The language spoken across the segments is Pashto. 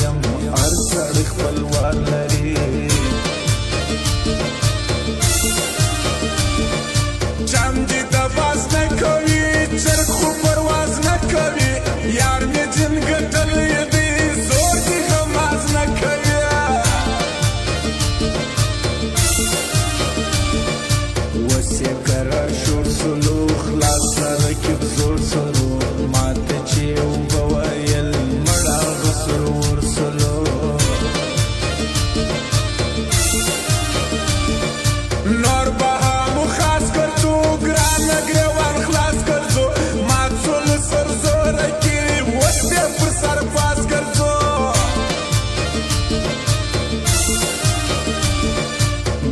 یم هر سړی خپلوان لري جام دې د باز نه کوي چرګ خو پرواز نه کوي یار مې جن ګټلی دی زور دې غماز نه کوي اوس یې کره شور سلو خلاص رکب زور سلو ماته چې اوبه ویل مړه غسر ورسلو نور بها مو خاص کرځو ګران ګریوان خلاص کرځو مات سول سر زور کې وس بیا پر سر پاس کرځو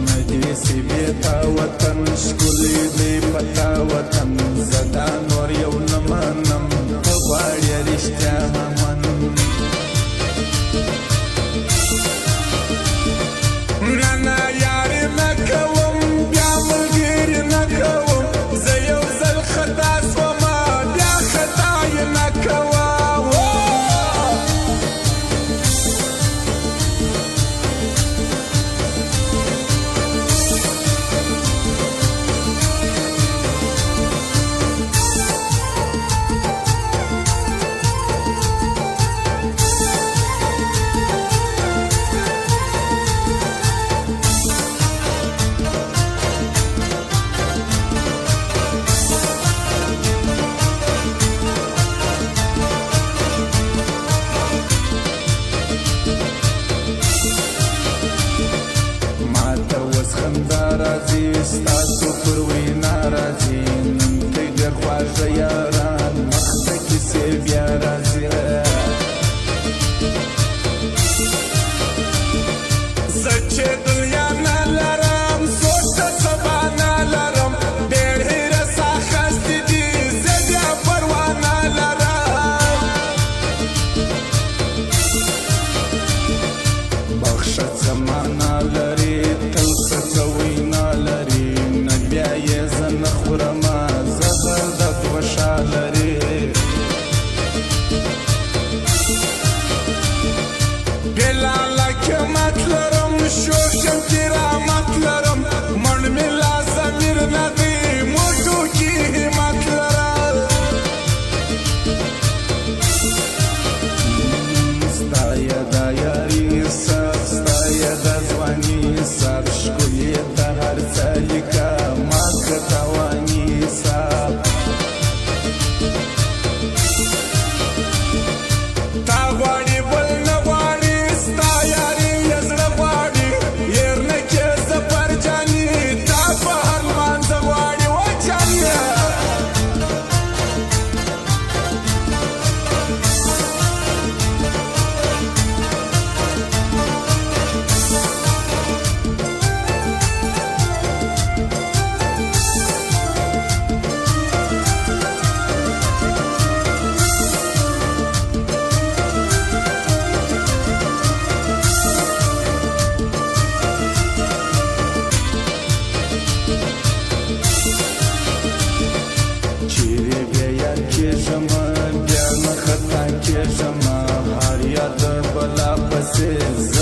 ندی سی بیتا وطن ښکلی دی پتا وطن زدا نور یو نه منم ته غواړې رښتیا ممن نه نه یارې نه کوم بیا ملګري نه کوم زه یو ځل خطا شومه بیا خطا یې نه کوم راځي ستاسو پر وینا راځي نن کې ډېر خواږه یاران مخته کیسې بیا راځي زه چې دنیا نه لرم سوچ د سبا نه لرم ډېر هیره سا خستې دي زه بیا پروا نه لرم بخښه زمانه لري تل څه کوي شور شم کرامت لرم من می لازمیر ندی موټو کی همت لرم ستایا دا یاری سب ستایا دا ځواني سب ښکلې ته هر څه لیکه ما که تواني سب تا غواړي بل نه غواړي ستا یاري هر یاد بلا پسې